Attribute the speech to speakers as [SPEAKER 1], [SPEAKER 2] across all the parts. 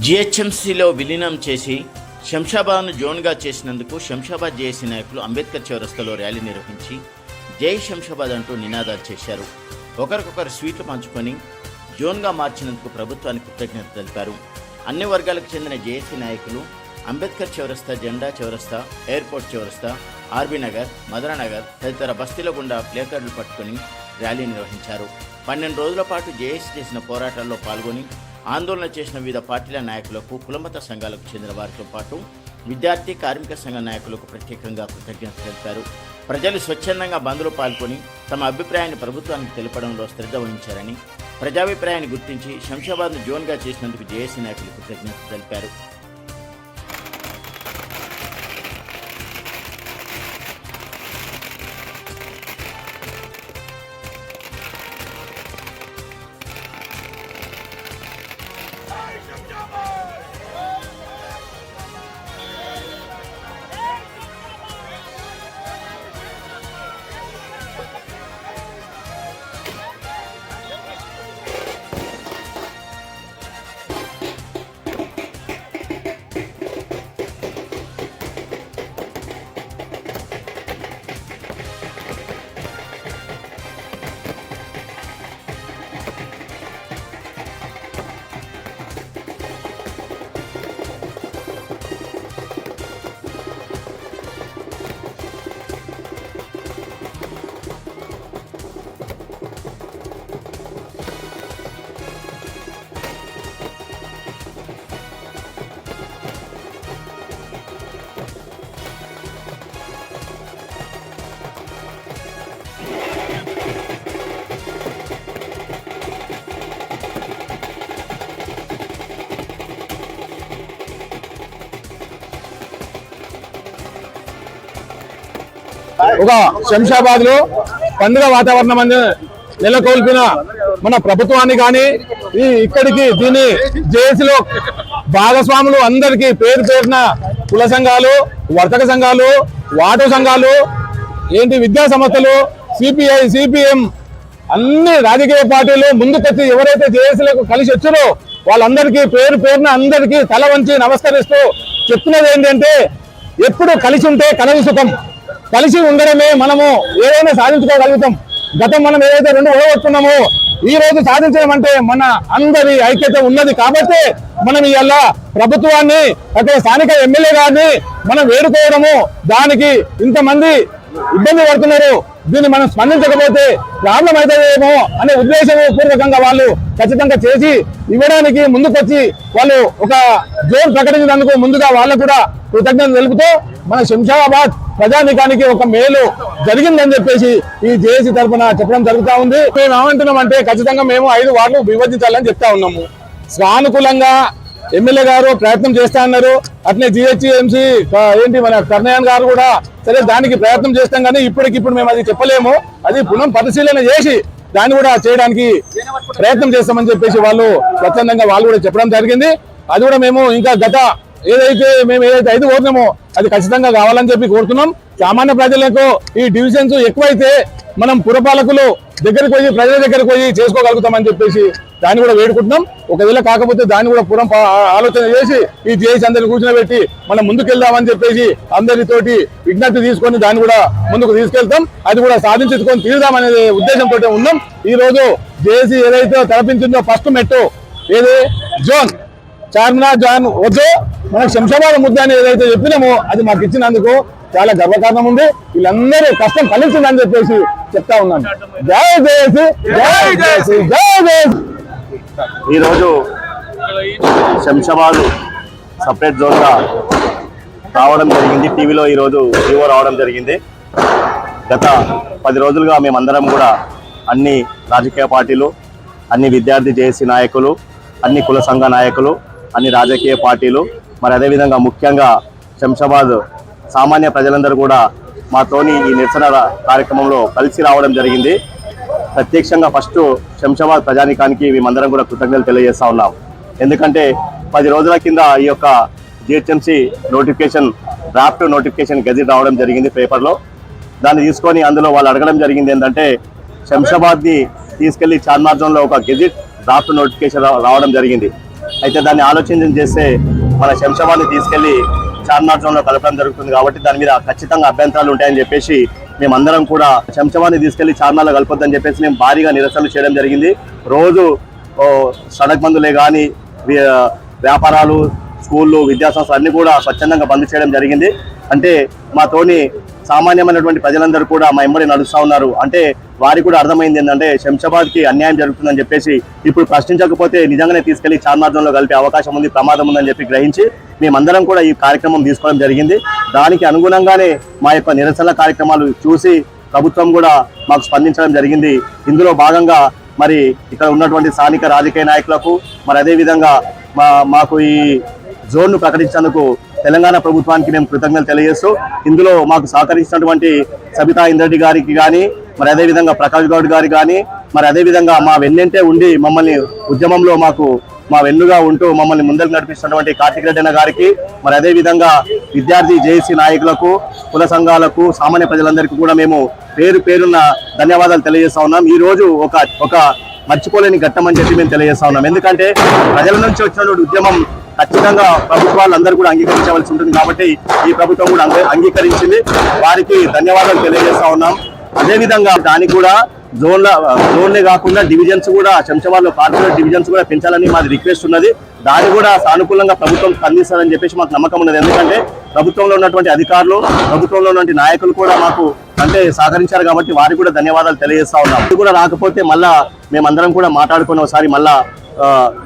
[SPEAKER 1] జీహెచ్ఎంసీలో విలీనం చేసి శంషాబాద్ను జోన్గా చేసినందుకు శంషాబాద్ జేఏసీ నాయకులు అంబేద్కర్ చౌరస్తాలో ర్యాలీ నిర్వహించి జై శంషాబాద్ అంటూ నినాదాలు చేశారు. ఒకరికొకరు స్వీట్లు పంచుకొని జోన్గా మార్చినందుకు ప్రభుత్వానికి కృతజ్ఞత తెలిపారు. అన్ని వర్గాలకు చెందిన జేఏసీ నాయకులు అంబేద్కర్ చౌరస్తా, జెండా చౌరస్తా, ఎయిర్పోర్ట్ చౌరస్తా, ఆర్బీ నగర్, మధురానగర్ తదితర బస్తీల గుండా ప్లేకార్డులు పట్టుకొని ర్యాలీ నిర్వహించారు. 12 రోజుల పాటు జేఏసీ చేసిన పోరాటాల్లో పాల్గొని ఆందోళన చేసిన వివిధ పార్టీల నాయకులకు, కులమత సంఘాలకు చెందిన వారితో పాటు విద్యార్థి, కార్మిక సంఘ నాయకులకు ప్రత్యేకంగా కృతజ్ఞత తెలిపారు. ప్రజలు స్వచ్ఛందంగా బంద్లో పాల్గొని తమ అభిప్రాయాన్ని ప్రభుత్వానికి తెలపడంలో శ్రద్ధ వహించారని, ప్రజాభిప్రాయాన్ని గుర్తించి శంషాబాద్ను జోన్గా చేసినందుకు జేఏసీ నాయకులు కృతజ్ఞత తెలిపారు.
[SPEAKER 2] ఒక శంషాబాద్ లో పండుగ వాతావరణం నెలకొల్పిన మన ప్రభుత్వాన్ని కానీ ఇక్కడికి దీని జేఏసీలో భాగస్వాములు అందరికీ పేరు పేరున కుల సంఘాలు, వర్తక సంఘాలు, వాటో సంఘాలు, విద్యా సంస్థలు, సిపిఐ, సిపిఎం అన్ని రాజకీయ పార్టీలు ముందుకొచ్చి ఎవరైతే జేఏసీలకు కలిసి వచ్చారో వాళ్ళందరికీ పేరు పేరున అందరికీ తల వంచి నమస్కరిస్తూ చెప్తున్నది ఏంటంటే, ఎప్పుడు కలిసి ఉంటే కలవి సుఖం, కలిసి ఉండడమే మనము ఏదైనా సాధించుకోగలుగుతాం. గతం మనం ఏదైతే 2 ఓడగొట్టుకున్నామో ఈ రోజు సాధించడం అంటే మన అందరి ఐక్యత ఉన్నది కాబట్టి మనం ఇవాళ ప్రభుత్వాన్ని, అక్కడ స్థానిక ఎమ్మెల్యే గారిని మనం వేడుకోవడము, దానికి ఇంతమంది ఇబ్బంది పడుతున్నారు, దీన్ని మనం స్పందించకపోతే ప్రాబ్లం అవుతుందేమో అనే ఉద్దేశపూర్వకంగా వాళ్ళు ఖచ్చితంగా చేసి ఇవ్వడానికి ముందుకొచ్చి వాళ్ళు ఒక జోన్ ప్రకటించినందుకు ముందుగా వాళ్ళకు కూడా కృతజ్ఞత తెలుపుతూ మన శంషాబాద్ ప్రజానికానికి ఒక మేలు జరిగిందని చెప్పేసి ఈ జేఏసీ తరఫున చెప్పడం జరుగుతూ ఉంది. మేము ఏమంటున్నాం అంటే ఖచ్చితంగా మేము 5 వార్డులు విభజించాలని చెప్తా ఉన్నాము. సానుకూలంగా ఎమ్మెల్యే గారు ప్రయత్నం చేస్తా అన్నారు, అట్లే జీహెచ్ఎంసీ మన కర్ణయ్యన్ గారు కూడా సరే దానికి ప్రయత్నం చేస్తాం, కానీ ఇప్పటికిప్పుడు మేము అది చెప్పలేము, అది పునః పరిశీలన చేసి దాన్ని కూడా చేయడానికి ప్రయత్నం చేస్తామని చెప్పేసి వాళ్ళు స్వచ్ఛందంగా వాళ్ళు కూడా చెప్పడం జరిగింది. అది కూడా మేము ఇంకా మేము ఏదైతే 5 కోరినామో అది ఖచ్చితంగా కావాలని చెప్పి కోరుతున్నాం. సామాన్య ప్రజలకు ఈ డివిజన్స్ ఎక్కువైతే మనం పురపాలకులు దగ్గరికి పోయి ప్రజల దగ్గరికి పోయి చేసుకోగలుగుతామని చెప్పేసి దాన్ని కూడా వేడుకుంటున్నాం. ఒకవేళ కాకపోతే దాన్ని కూడా పురం ఆలోచన చేసి ఈ జేఏసీ అందరిని కూర్చోబెట్టి మనం ముందుకెళ్దామని చెప్పేసి అందరితోటి విజ్ఞప్తి తీసుకొని దాన్ని కూడా ముందుకు తీసుకెళ్తాం. అది కూడా సాధించుకొని తీరుదామనే ఉద్దేశంతో ఉన్నాం. ఈ రోజు జేఏసీ ఏదైతే తలపించిందో ఫస్ట్ మెట్టు ఏది జోన్ చార్మినార్ జోన్ వద్దు మనకు శంషాబాద్ ముద్ద అని ఏదైతే చెప్పినామో అది మాకు ఇచ్చినందుకు చాలా గర్వకారణం ఉంది. వీళ్ళందరూ కష్టం ఫలించిందని చెప్పేసి చెప్తా ఉన్నాను. జై జేఏసీ, జై జేఏసీ, జై జేఏసీ.
[SPEAKER 3] ఈరోజు శంషాబాద్ సపరేట్ జోన్గా రావడం జరిగింది. టీవీలో ఈరోజు జీవో రావడం జరిగింది. గత 10 రోజులుగా మేమందరం కూడా అన్ని రాజకీయ పార్టీలు, అన్ని విద్యార్థి జేఏసీ నాయకులు, అన్ని కుల సంఘ నాయకులు, అన్ని రాజకీయ పార్టీలు, మరి అదేవిధంగా ముఖ్యంగా శంషాబాద్ సామాన్య ప్రజలందరూ కూడా మాతోని ఈ నిరసన కార్యక్రమంలో కలిసి రావడం జరిగింది. ప్రత్యక్షంగా ఫస్ట్ శంషాబాద్ ప్రజానికానికి మేమందరం కూడా కృతజ్ఞతలు తెలియజేస్తా ఉన్నాం. ఎందుకంటే 10 రోజుల కింద ఈ యొక్క GHMC notification, draft notification gazette రావడం జరిగింది పేపర్లో. దాన్ని తీసుకొని అందులో వాళ్ళు అడగడం జరిగింది ఏంటంటే శంషాబాద్ని తీసుకెళ్లి చార్మినార్ జోన్లో ఒక గెజిట్ డ్రాఫ్ట్ నోటిఫికేషన్ రావడం జరిగింది. అయితే దాన్ని ఆలోచన చేస్తే మన శంషాబాద్ని తీసుకెళ్లి చార్మినార్ జోన్ లో కలపడం జరుగుతుంది కాబట్టి దాని మీద ఖచ్చితంగా అభ్యంతరాలు ఉంటాయని చెప్పేసి మేమందరం కూడా శంషాబాద్ని తీసుకెళ్లి చార్మినార్లో కలపొద్దని చెప్పేసి మేము భారీగా నిరసనలు చేయడం జరిగింది. రోజు సడక్ బంధులే కానీ వ్యాపారాలు, స్కూళ్ళు, విద్యాసంస్థలు అన్ని కూడా స్వచ్ఛందంగా బంద్ చేయడం జరిగింది. అంటే మాతోని సామాన్యమైనటువంటి ప్రజలందరూ కూడా మా ఎంబడి నడుస్తూ ఉన్నారు. అంటే వారికి కూడా అర్థమైంది ఏంటంటే శంషాబాద్కి అన్యాయం జరుగుతుందని చెప్పేసి ఇప్పుడు ప్రశ్నించకపోతే నిజంగానే తీసుకెళ్లి చార్మినార్ జోన్లో కలిపే అవకాశం ఉంది, ప్రమాదం ఉందని చెప్పి గ్రహించి మేమందరం కూడా ఈ కార్యక్రమం తీసుకోవడం జరిగింది. దానికి అనుగుణంగానే మా యొక్క నిరసన కార్యక్రమాలు చూసి ప్రభుత్వం కూడా మాకు స్పందించడం జరిగింది. ఇందులో భాగంగా మరి ఇక్కడ ఉన్నటువంటి స్థానిక రాజకీయ నాయకులకు మరి అదేవిధంగా మాకు ఈ జోన్ను ప్రకటించినందుకు తెలంగాణ ప్రభుత్వానికి మేము కృతజ్ఞతలు తెలియజేస్తూ ఇందులో మాకు సహకరించినటువంటి సబితా ఇంద్రెడ్డి గారికి కానీ మరి అదేవిధంగా ప్రకాష్ గౌడ్ గారికి కానీ మరి అదేవిధంగా మా వెన్నంటే ఉండి మమ్మల్ని ఉద్యమంలో మా వెన్నుగా ఉంటూ మమ్మల్ని ముందరకు నడిపిస్తున్నటువంటి కార్తిక్ రెడ్డి గారికి మరి అదేవిధంగా విద్యార్థి జేఏసీ నాయకులకు, కుల సంఘాలకు, సామాన్య ప్రజలందరికీ కూడా మేము పేరున్న ధన్యవాదాలు తెలియజేస్తా ఉన్నాం. ఈ రోజు ఒక మర్చిపోలేని ఘట్టం అని చెప్పి మేము తెలియజేస్తా ఉన్నాం. ఎందుకంటే ప్రజల నుంచి వచ్చినటువంటి ఉద్యమం ఖచ్చితంగా ప్రభుత్వాలందరూ కూడా అంగీకరించవలసి ఉంటుంది కాబట్టి ఈ ప్రభుత్వం కూడా అంగీకరించింది. వారికి ధన్యవాదాలు తెలియజేస్తా ఉన్నాం. అదేవిధంగా దానికి కూడా జోన్లే కాకుండా డివిజన్స్ కూడా శంషాబాద్లో కార్పొరేట్ డివిజన్స్ కూడా పెంచాలని మాది రిక్వెస్ట్ ఉన్నది. దాన్ని కూడా సానుకూలంగా ప్రభుత్వం స్పందిస్తారని చెప్పేసి మాకు నమ్మకం ఉన్నది. ఎందుకంటే ప్రభుత్వంలో ఉన్నటువంటి అధికారులు, ప్రభుత్వంలో ఉన్నటువంటి నాయకులు కూడా మాకు అంటే సహకరించారు కాబట్టి వారికి కూడా ధన్యవాదాలు తెలియజేస్తా ఉన్నాం. ఇది కూడా రాకపోతే మళ్ళా మేమందరం కూడా మాట్లాడుకుని ఒకసారి మళ్ళా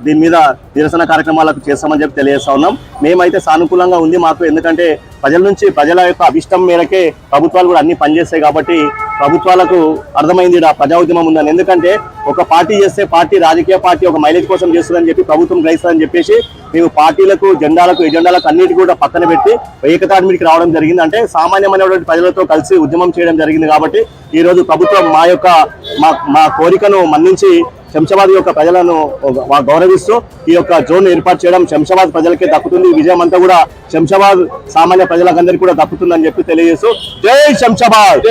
[SPEAKER 3] దీని మీద నిరసన కార్యక్రమాలకు చేస్తామని చెప్పి తెలియజేస్తా ఉన్నాం. మేమైతే సానుకూలంగా ఉంది మాకు, ఎందుకంటే ప్రజల యొక్క అభిష్టం మేరకే ప్రభుత్వాలు కూడా అన్ని పనిచేస్తాయి కాబట్టి ప్రభుత్వాలకు అర్థమైంది ప్రజా ఉద్యమం ఉందని. ఎందుకంటే ఒక పార్టీ చేస్తే రాజకీయ పార్టీ ఒక మైలేజ్ కోసం చేస్తుందని చెప్పి ప్రభుత్వం గ్రహిస్తుందని చెప్పేసి మేము పార్టీలకు, ఎజెండాలకు అన్నిటి కూడా పక్కన పెట్టి ఏకతాటి మీదకి రావడం జరిగింది. అంటే సామాన్యమైనటువంటి ప్రజలతో కలిసి ఉద్యమం చేయడం జరిగింది కాబట్టి ఈ రోజు ప్రభుత్వం మా కోరికను మన్నించి శంషాబాద్ యొక్క ప్రజలను గౌరవిస్తూ ఈ యొక్క జోన్ ఏర్పాటు చేయడం శంషాబాద్ ప్రజలకే దక్కుతుంది. విజయం అంతా కూడా శంషాబాద్ సామాన్య ప్రజలందరికీ కూడా దక్కుతుందని చెప్పి తెలియజేస్తూ జై శంషాబాద్.